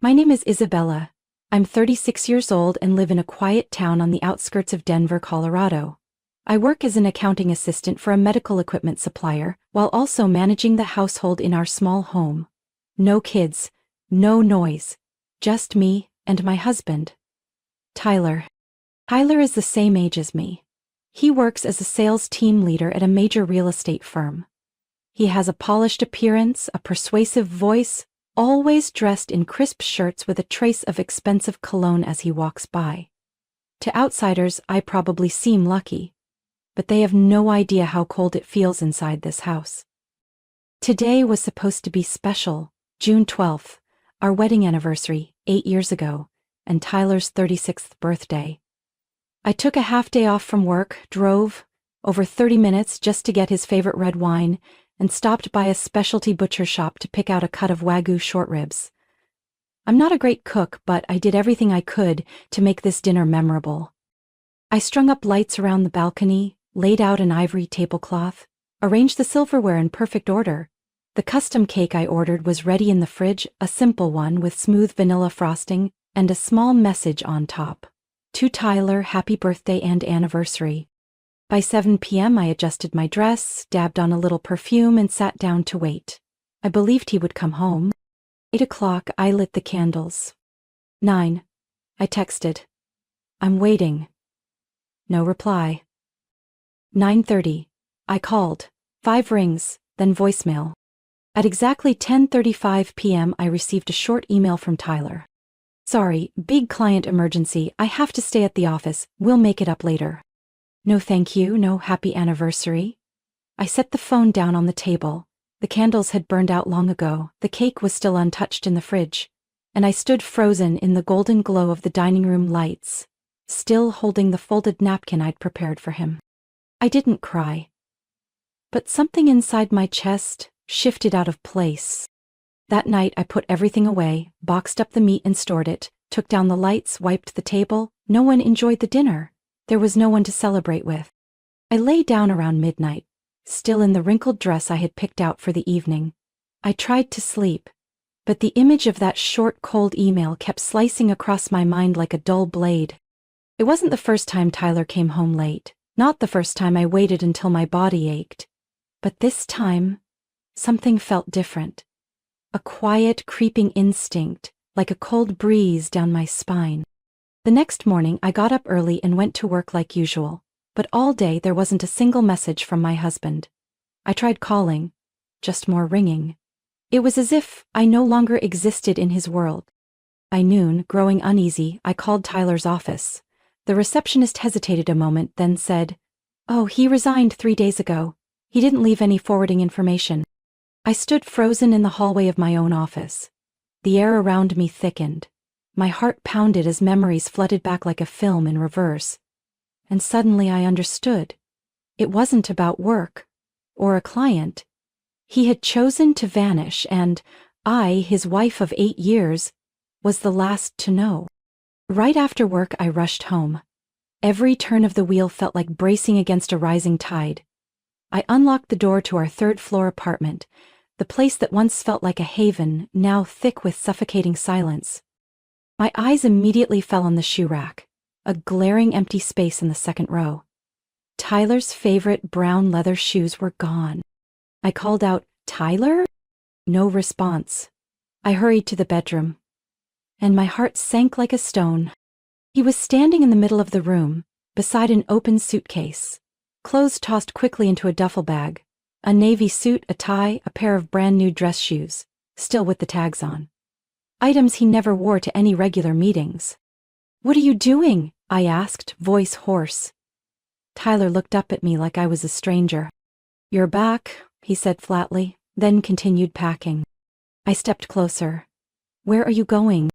My name is Isabella. I'm 36 years old and live in a quiet town on the outskirts of Denver, Colorado. I work as an accounting assistant for a medical equipment supplier while also managing the household in our small home. No kids, no noise, just me and my husband, Tyler. Tyler is the same age as me. He works as a sales team leader at a major real estate firm. He has a polished appearance, a persuasive voice, always dressed in crisp shirts with a trace of expensive cologne as he walks by. To outsiders, I probably seem lucky, but they have no idea how cold it feels inside this house. Today was supposed to be special, June 12th, our wedding anniversary, 8 years ago, and Tyler's 36th birthday. I took a half day off from work, drove over 30 minutes just to get his favorite red wine, and stopped by a specialty butcher shop to pick out a cut of Wagyu short ribs. I'm not a great cook, but I did everything I could to make this dinner memorable. I strung up lights around the balcony, laid out an ivory tablecloth, arranged the silverware in perfect order. The custom cake I ordered was ready in the fridge, a simple one with smooth vanilla frosting and a small message on top. To Tyler, happy birthday and anniversary. By 7 p.m. I adjusted my dress, dabbed on a little perfume, and sat down to wait. I believed he would come home. 8 o'clock, I lit the candles. 9. I texted. I'm waiting. No reply. 9:30. I called. 5 rings, then voicemail. At exactly 10:35 p.m. I received a short email from Tyler. Sorry, big client emergency, I have to stay at the office, we'll make it up later. No thank you, no happy anniversary. I set the phone down on the table. The candles had burned out long ago, the cake was still untouched in the fridge, and I stood frozen in the golden glow of the dining room lights, still holding the folded napkin I'd prepared for him. I didn't cry, but something inside my chest shifted out of place. That night I put everything away, boxed up the meat and stored it, took down the lights, wiped the table. No one enjoyed the dinner. There was no one to celebrate with. I lay down around midnight, still in the wrinkled dress I had picked out for the evening. I tried to sleep, but the image of that short, cold email kept slicing across my mind like a dull blade. It wasn't the first time Tyler came home late, not the first time I waited until my body ached. But this time, something felt different. A quiet, creeping instinct, like a cold breeze down my spine. The next morning, I got up early and went to work like usual, but all day there wasn't a single message from my husband. I tried calling, just more ringing. It was as if I no longer existed in his world. By noon, growing uneasy, I called Tyler's office. The receptionist hesitated a moment, then said, "Oh, he resigned 3 days ago. He didn't leave any forwarding information." I stood frozen in the hallway of my own office. The air around me thickened. My heart pounded as memories flooded back like a film in reverse. And suddenly I understood. It wasn't about work or a client. He had chosen to vanish, and I, his wife of 8 years, was the last to know. Right after work, I rushed home. Every turn of the wheel felt like bracing against a rising tide. I unlocked the door to our 3rd-floor apartment, the place that once felt like a haven, now thick with suffocating silence. My eyes immediately fell on the shoe rack, a glaring empty space in the 2nd row. Tyler's favorite brown leather shoes were gone. I called out, "Tyler?" No response. I hurried to the bedroom, and my heart sank like a stone. He was standing in the middle of the room, beside an open suitcase, clothes tossed quickly into a duffel bag, a navy suit, a tie, a pair of brand-new dress shoes, still with the tags on. Items he never wore to any regular meetings. "What are you doing?" I asked, voice hoarse. Tyler looked up at me like I was a stranger. "You're back," he said flatly, then continued packing. I stepped closer. "Where are you going?"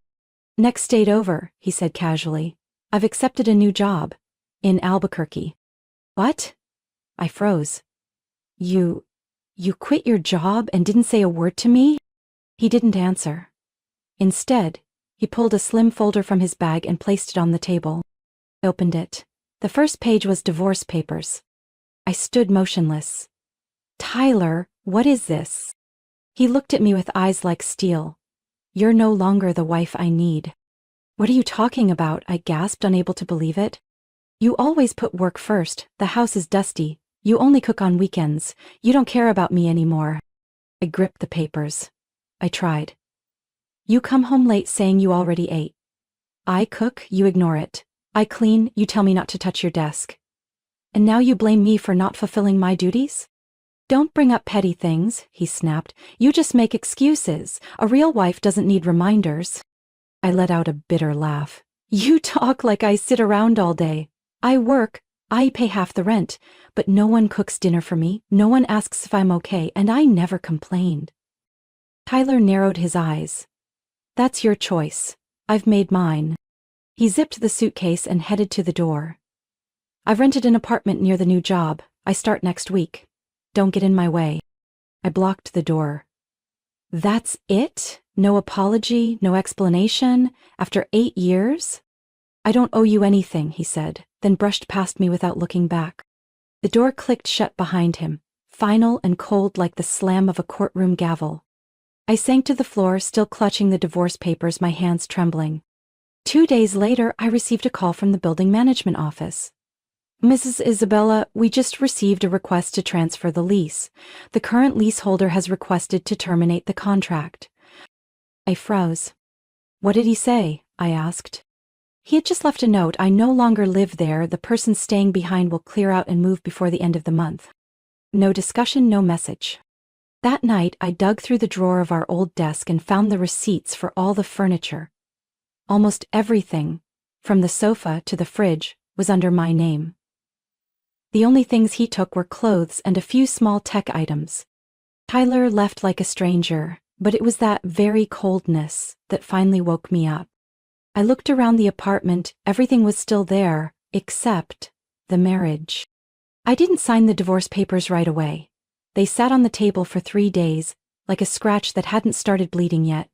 "Next state over," he said casually. "I've accepted a new job. In Albuquerque." "What?" I froze. You quit your job and didn't say a word to me?" He didn't answer. Instead, he pulled a slim folder from his bag and placed it on the table. I opened it. The first page was divorce papers. I stood motionless. "Tyler, what is this?" He looked at me with eyes like steel. You're no longer the wife I need." "What are you talking about?" I gasped, unable to believe it. "You always put work first. The house is dusty. You only cook on weekends. You don't care about me anymore." I gripped the papers. I tried. "You come home late saying you already ate. I cook, you ignore it. I clean, you tell me not to touch your desk. And now you blame me for not fulfilling my duties?" "Don't bring up petty things," he snapped. "You just make excuses. A real wife doesn't need reminders." I let out a bitter laugh. "You talk like I sit around all day. I work, I pay half the rent, but no one cooks dinner for me, no one asks if I'm okay, and I never complained." Tyler narrowed his eyes. "That's your choice. I've made mine." He zipped the suitcase and headed to the door. "I've rented an apartment near the new job. I start next week. Don't get in my way." I blocked the door. "That's it? No apology, no explanation? After 8 years? "I don't owe you anything," he said, then brushed past me without looking back. The door clicked shut behind him, final and cold like the slam of a courtroom gavel. I sank to the floor, still clutching the divorce papers, my hands trembling. 2 days later, I received a call from the building management office. "Mrs. Isabella, we just received a request to transfer the lease. The current leaseholder has requested to terminate the contract." I froze. "What did he say?" I asked. "He had just left a note. I no longer live there. The person staying behind will clear out and move before the end of the month." No discussion, no message. That night, I dug through the drawer of our old desk and found the receipts for all the furniture. Almost everything, from the sofa to the fridge, was under my name. The only things he took were clothes and a few small tech items. Tyler left like a stranger, but it was that very coldness that finally woke me up. I looked around the apartment. Everything was still there, except the marriage. I didn't sign the divorce papers right away. They sat on the table for 3 days, like a scratch that hadn't started bleeding yet.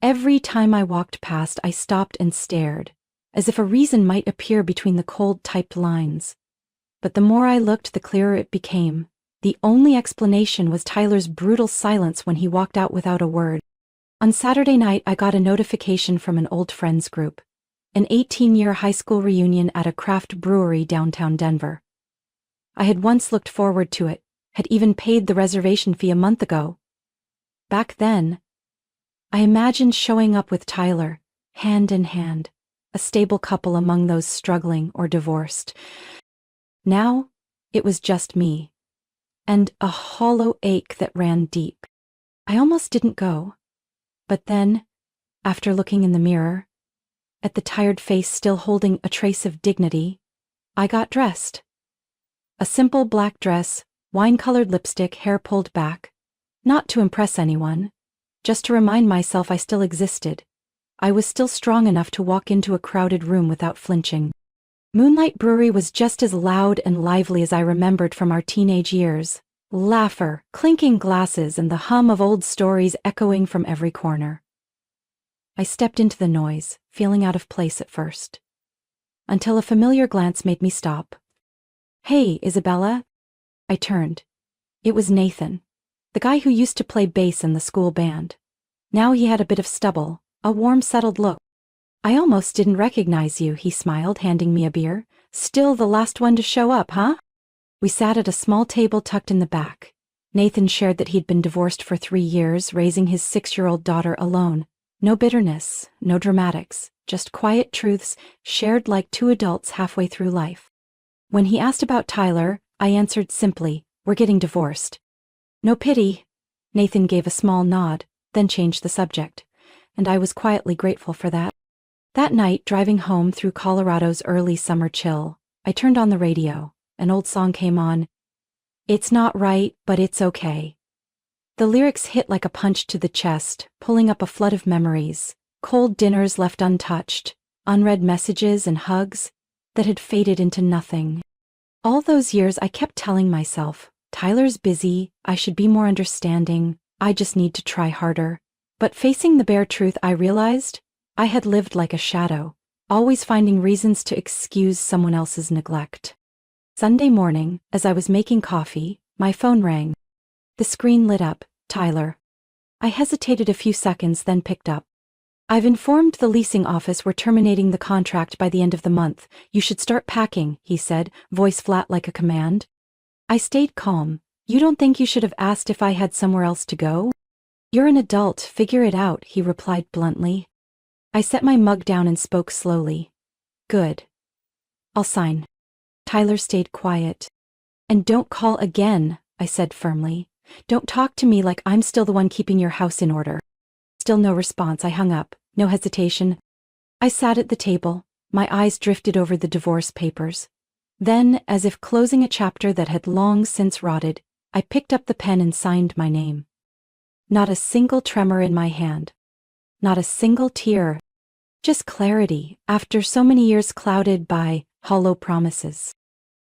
Every time I walked past, I stopped and stared, as if a reason might appear between the cold typed lines. But the more I looked, the clearer it became. The only explanation was Tyler's brutal silence when he walked out without a word. On Saturday night, I got a notification from an old friends group. An 18-year high school reunion at a craft brewery downtown Denver. I had once looked forward to it, had even paid the reservation fee a month ago. Back then, I imagined showing up with Tyler, hand in hand, a stable couple among those struggling or divorced. Now, it was just me, and a hollow ache that ran deep. I almost didn't go. But then, after looking in the mirror, at the tired face still holding a trace of dignity, I got dressed. A simple black dress, wine-colored lipstick, hair pulled back. Not to impress anyone, just to remind myself I still existed. I was still strong enough to walk into a crowded room without flinching. Moonlight Brewery was just as loud and lively as I remembered from our teenage years. Laughter, clinking glasses, and the hum of old stories echoing from every corner. I stepped into the noise, feeling out of place at first, until a familiar glance made me stop. "Hey, Isabella." I turned. It was Nathan, the guy who used to play bass in the school band. Now he had a bit of stubble, a warm, settled look. "I almost didn't recognize you," he smiled, handing me a beer. "Still the last one to show up, huh?" We sat at a small table tucked in the back. Nathan shared that he'd been divorced for 3 years, raising his 6-year-old daughter alone. No bitterness, no dramatics, just quiet truths shared like 2 adults halfway through life. When he asked about Tyler, I answered simply, "We're getting divorced." "No pity." Nathan gave a small nod, then changed the subject, and I was quietly grateful for that. That night, driving home through Colorado's early summer chill, I turned on the radio. An old song came on. "It's not right, but it's okay." The lyrics hit like a punch to the chest, pulling up a flood of memories. Cold dinners left untouched, unread messages and hugs that had faded into nothing. All those years I kept telling myself, Tyler's busy, I should be more understanding, I just need to try harder. But facing the bare truth, I realized I had lived like a shadow, always finding reasons to excuse someone else's neglect. Sunday morning, as I was making coffee, my phone rang. The screen lit up, "Tyler." I hesitated a few seconds, then picked up. I've informed the leasing office we're terminating the contract by the end of the month. You should start packing, he said, voice flat like a command. I stayed calm. You don't think you should have asked if I had somewhere else to go? You're an adult, figure it out, he replied bluntly. I set my mug down and spoke slowly. Good. I'll sign. Tyler stayed quiet. And don't call again, I said firmly. Don't talk to me like I'm still the one keeping your house in order. Still no response. I hung up, no hesitation. I sat at the table, my eyes drifted over the divorce papers. Then, as if closing a chapter that had long since rotted, I picked up the pen and signed my name. Not a single tremor in my hand. Not a single tear. Just clarity, after so many years clouded by hollow promises.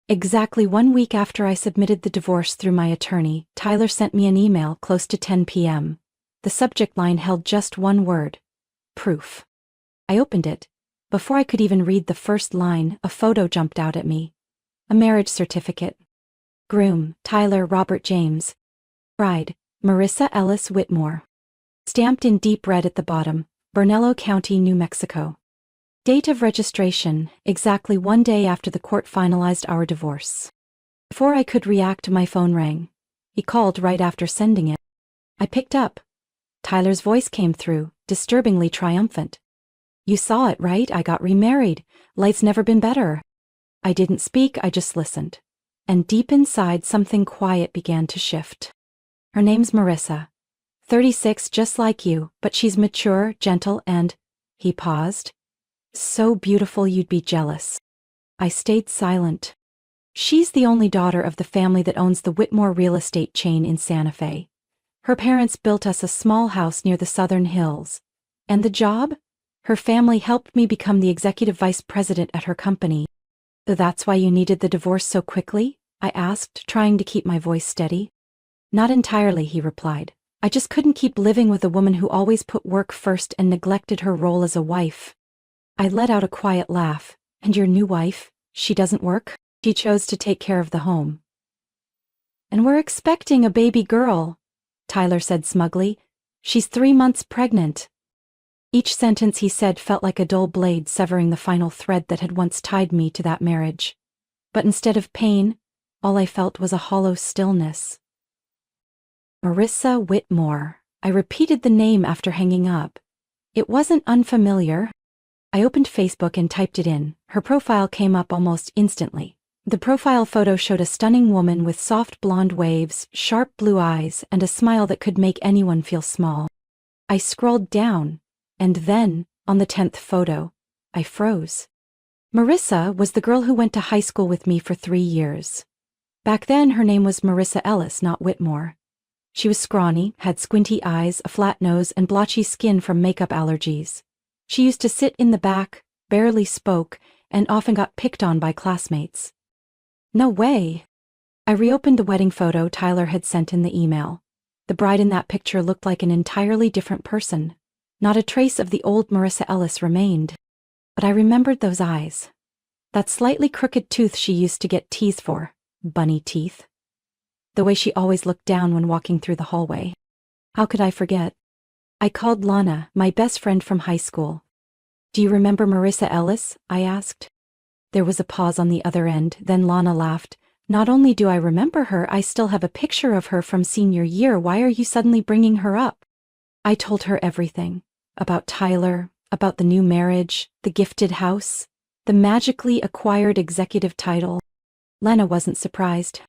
Exactly 1 week after I submitted the divorce through my attorney, Tyler sent me an email close to 10 p.m. The subject line held just one word. Proof. I opened it. Before I could even read the first line, a photo jumped out at me. A marriage certificate. Groom, Tyler Robert James. Bride, Marissa Ellis Whitmore. Stamped in deep red at the bottom, Bernalillo County, New Mexico. Date of registration, exactly 1 day after the court finalized our divorce. Before I could react, my phone rang. He called right after sending it. I picked up. Tyler's voice came through, disturbingly triumphant. You saw it, right? I got remarried. Life's never been better. I didn't speak, I just listened. And deep inside, something quiet began to shift. Her name's Marissa. 36, just like you, but she's mature, gentle, and... He paused. So beautiful you'd be jealous. I stayed silent. She's the only daughter of the family that owns the Whitmore real estate chain in Santa Fe. Her parents built us a small house near the Southern Hills. And the job? Her family helped me become the executive vice president at her company. That's why you needed the divorce so quickly? I asked, trying to keep my voice steady. Not entirely, he replied. I just couldn't keep living with a woman who always put work first and neglected her role as a wife. I let out a quiet laugh. And your new wife? She doesn't work? She chose to take care of the home. And we're expecting a baby girl, Tyler said smugly. She's 3 months pregnant. Each sentence he said felt like a dull blade severing the final thread that had once tied me to that marriage. But instead of pain, all I felt was a hollow stillness. Marissa Whitmore. I repeated the name after hanging up. It wasn't unfamiliar. I opened Facebook and typed it in. Her profile came up almost instantly. The profile photo showed a stunning woman with soft blonde waves, sharp blue eyes, and a smile that could make anyone feel small. I scrolled down, and then, on the 10th photo, I froze. Marissa was the girl who went to high school with me for 3 years. Back then, her name was Marissa Ellis, not Whitmore. She was scrawny, had squinty eyes, a flat nose, and blotchy skin from makeup allergies. She used to sit in the back, barely spoke, and often got picked on by classmates. No way. I reopened the wedding photo Tyler had sent in the email. The bride in that picture looked like an entirely different person. Not a trace of the old Marissa Ellis remained. But I remembered those eyes. That slightly crooked tooth she used to get teased for. Bunny teeth. The way she always looked down when walking through the hallway. How could I forget? I called Lana, my best friend from high school. Do you remember Marissa Ellis? I asked. There was a pause on the other end, then Lana laughed. Not only do I remember her, I still have a picture of her from senior year. Why are you suddenly bringing her up? I told her everything. About Tyler, about the new marriage, the gifted house, the magically acquired executive title. Lena wasn't surprised.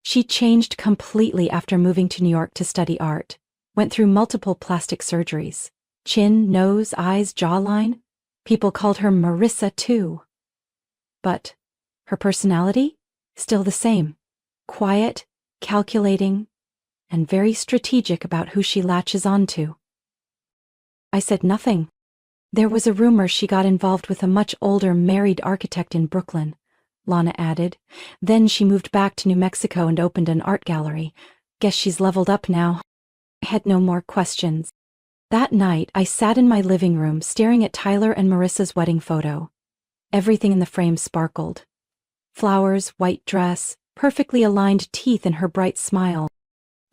She changed completely after moving to New York to study art. Went through multiple plastic surgeries. Chin, nose, eyes, jawline. People called her Marissa too. But her personality? Still the same. Quiet, calculating, and very strategic about who she latches onto. I said nothing. There was a rumor she got involved with a much older married architect in Brooklyn, Lana added. Then she moved back to New Mexico and opened an art gallery. Guess she's leveled up now. I had no more questions. That night, I sat in my living room staring at Tyler and Marissa's wedding photo. Everything in the frame sparkled. Flowers, white dress, perfectly aligned teeth, and her bright smile.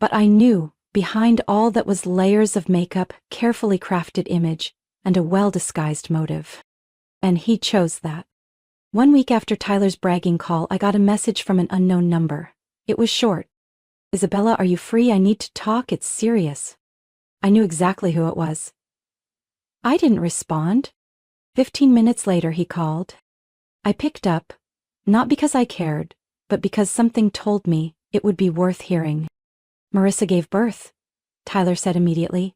But I knew, behind all that was layers of makeup, carefully crafted image, and a well-disguised motive. And he chose that. 1 week after Tyler's bragging call, I got a message from an unknown number. It was short. "Isabella, are you free? I need to talk. It's serious." I knew exactly who it was. I didn't respond. 15 minutes later, he called. I picked up, not because I cared, but because something told me it would be worth hearing. "Marissa gave birth," Tyler said immediately.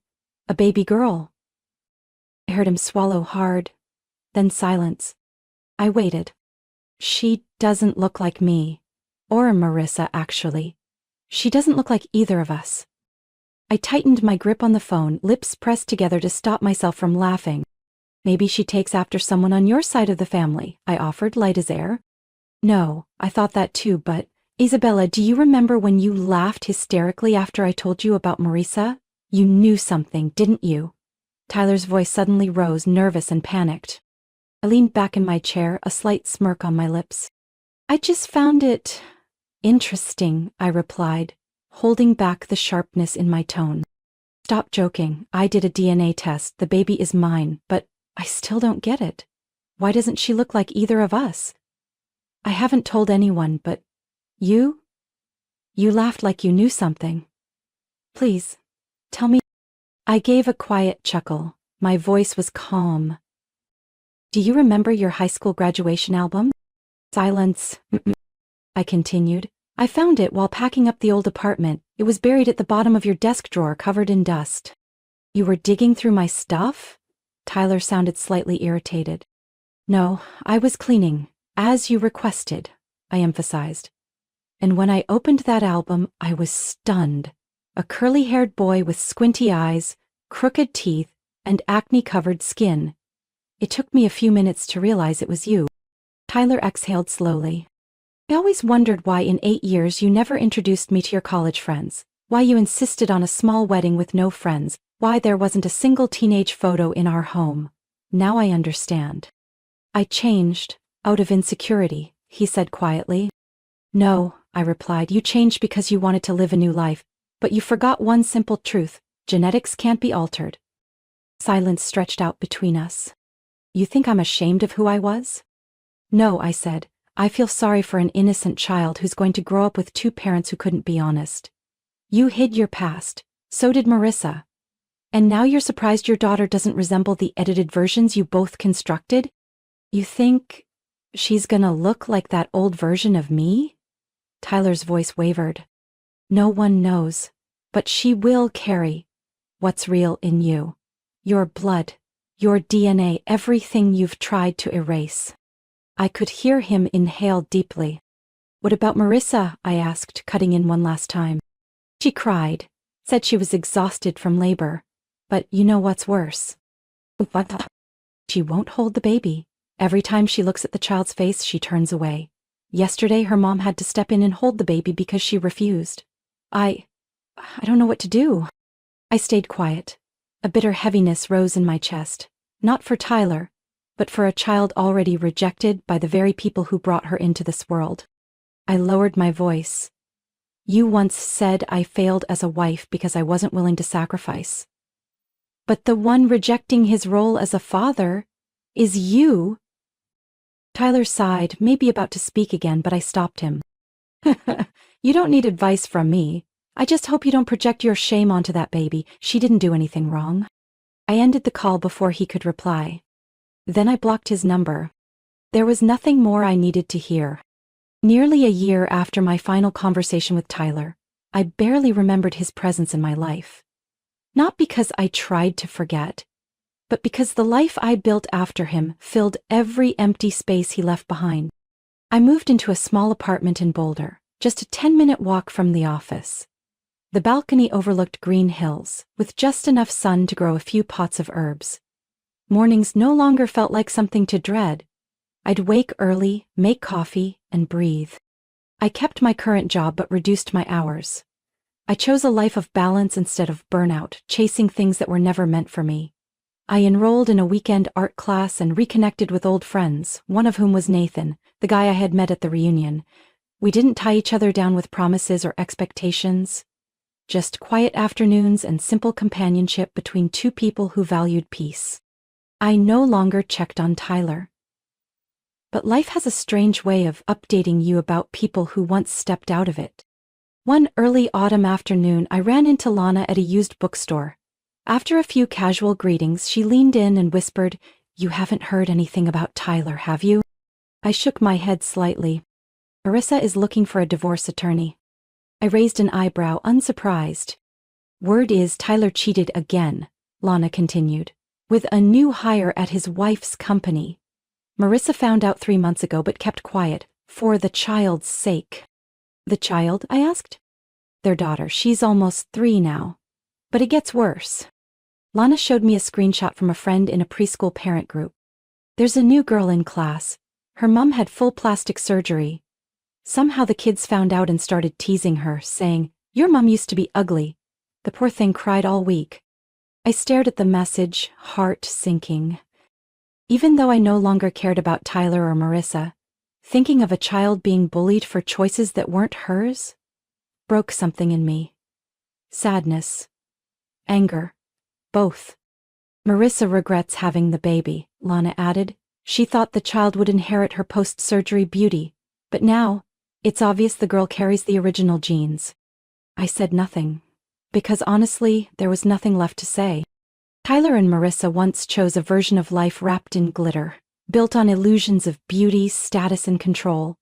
"A baby girl." I heard him swallow hard, then silence. I waited. "She doesn't look like me. Or Marissa, actually. She doesn't look like either of us." I tightened my grip on the phone, lips pressed together to stop myself from laughing. "Maybe she takes after someone on your side of the family," I offered, light as air. "No, I thought that too, but Isabella, do you remember when you laughed hysterically after I told you about Marissa? You knew something, didn't you?" Tyler's voice suddenly rose, nervous and panicked. I leaned back in my chair, a slight smirk on my lips. "I just found it interesting," I replied, holding back the sharpness in my tone. "Stop joking. I did a DNA test. The baby is mine, but I still don't get it. Why doesn't she look like either of us?" "I haven't told anyone, but you laughed like you knew something. Please, tell me." I gave a quiet chuckle. My voice was calm. "Do you remember your high school graduation album?" Silence. I continued. "I found it while packing up the old apartment. It was buried at the bottom of your desk drawer, covered in dust." "You were digging through my stuff?" Tyler sounded slightly irritated. "No, I was cleaning, as you requested," I emphasized. And when I opened that album, I was stunned. A curly-haired boy with squinty eyes, crooked teeth, and acne-covered skin. It took me a few minutes to realize it was you. Tyler exhaled slowly. "I always wondered why in 8 years you never introduced me to your college friends, why you insisted on a small wedding with no friends, why there wasn't a single teenage photo in our home. Now I understand." "I changed, out of insecurity," he said quietly. "No," I replied, "you changed because you wanted to live a new life, but you forgot one simple truth: genetics can't be altered." Silence stretched out between us. "You think I'm ashamed of who I was?" "No," I said. "I feel sorry for an innocent child who's going to grow up with 2 parents who couldn't be honest. You hid your past. So did Marissa. And now you're surprised your daughter doesn't resemble the edited versions you both constructed? You think she's gonna look like that old version of me?" Tyler's voice wavered. "No one knows, but she will carry what's real in you. Your blood, your DNA, everything you've tried to erase." I could hear him inhale deeply. "What about Marissa?" I asked, cutting in one last time. "She cried, said she was exhausted from labor. But you know what's worse? What? She won't hold the baby. Every time she looks at the child's face, she turns away. Yesterday, her mom had to step in and hold the baby because she refused. I don't know what to do." I stayed quiet. A bitter heaviness rose in my chest, not for Tyler, but for a child already rejected by the very people who brought her into this world. I lowered my voice. "You once said I failed as a wife because I wasn't willing to sacrifice. But the one rejecting his role as a father is you." Tyler sighed, maybe about to speak again, but I stopped him. "You don't need advice from me. I just hope you don't project your shame onto that baby. She didn't do anything wrong." I ended the call before he could reply. Then I blocked his number. There was nothing more I needed to hear. Nearly a year after my final conversation with Tyler, I barely remembered his presence in my life. Not because I tried to forget, but because the life I built after him filled every empty space he left behind. I moved into a small apartment in Boulder, just a 10-minute walk from the office. The balcony overlooked green hills, with just enough sun to grow a few pots of herbs. Mornings no longer felt like something to dread. I'd wake early, make coffee, and breathe. I kept my current job but reduced my hours. I chose a life of balance instead of burnout, chasing things that were never meant for me. I enrolled in a weekend art class and reconnected with old friends, one of whom was Nathan, the guy I had met at the reunion. We didn't tie each other down with promises or expectations. just quiet afternoons and simple companionship between two people who valued peace. I no longer checked on Tyler. But life has a strange way of updating you about people who once stepped out of it. One early autumn afternoon, I ran into Lana at a used bookstore. After a few casual greetings, she leaned in and whispered, "You haven't heard anything about Tyler, have you?" I shook my head slightly. "Marissa is looking for a divorce attorney." I raised an eyebrow, unsurprised. "Word is Tyler cheated again," Lana continued, "with a new hire at his wife's company. Marissa found out 3 months ago but kept quiet, for the child's sake." "The child?" I asked. "Their daughter. She's almost 3 now. But it gets worse." Lana showed me a screenshot from a friend in a preschool parent group. "There's a new girl in class. Her mom had full plastic surgery. Somehow the kids found out and started teasing her, saying, 'Your mom used to be ugly.' The poor thing cried all week." I stared at the message, heart sinking. Even though I no longer cared about Tyler or Marissa, thinking of a child being bullied for choices that weren't hers broke something in me. Sadness. Anger. Both. "Marissa regrets having the baby," Lana added. "She thought the child would inherit her post-surgery beauty, but now, it's obvious the girl carries the original genes." I said nothing, because honestly, there was nothing left to say. Tyler and Marissa once chose a version of life wrapped in glitter, built on illusions of beauty, status, and control.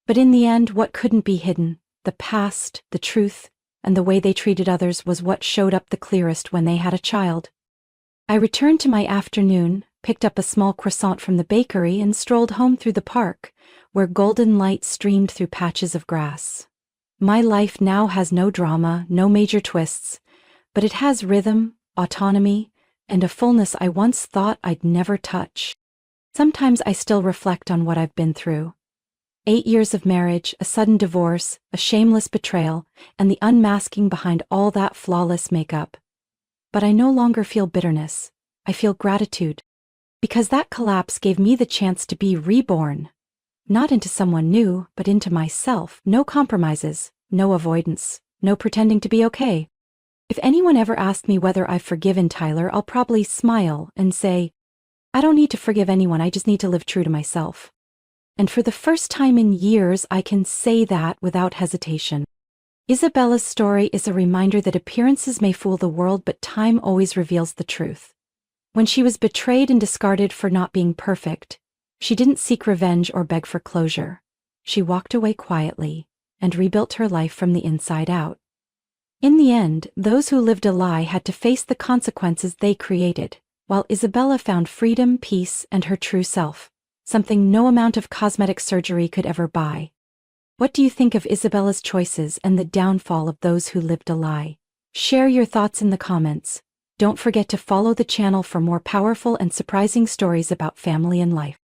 But in the end, what couldn't be hidden, the past, the truth, and the way they treated others was what showed up the clearest when they had a child. I returned to my afternoon, picked up a small croissant from the bakery, and strolled home through the park, where golden light streamed through patches of grass. My life now has no drama, no major twists, but it has rhythm, autonomy, and a fullness I once thought I'd never touch. Sometimes I still reflect on what I've been through. 8 years of marriage, a sudden divorce, a shameless betrayal, and the unmasking behind all that flawless makeup. But I no longer feel bitterness. I feel gratitude. Because that collapse gave me the chance to be reborn. Not into someone new, but into myself. No compromises, no avoidance, no pretending to be okay. If anyone ever asked me whether I've forgiven Tyler, I'll probably smile and say, "I don't need to forgive anyone, I just need to live true to myself." And for the first time in years, I can say that without hesitation. Isabella's story is a reminder that appearances may fool the world, but time always reveals the truth. When she was betrayed and discarded for not being perfect, she didn't seek revenge or beg for closure. She walked away quietly and rebuilt her life from the inside out. In the end, those who lived a lie had to face the consequences they created, while Isabella found freedom, peace, and her true self, something no amount of cosmetic surgery could ever buy. What do you think of Isabella's choices and the downfall of those who lived a lie? Share your thoughts in the comments. Don't forget to follow the channel for more powerful and surprising stories about family and life.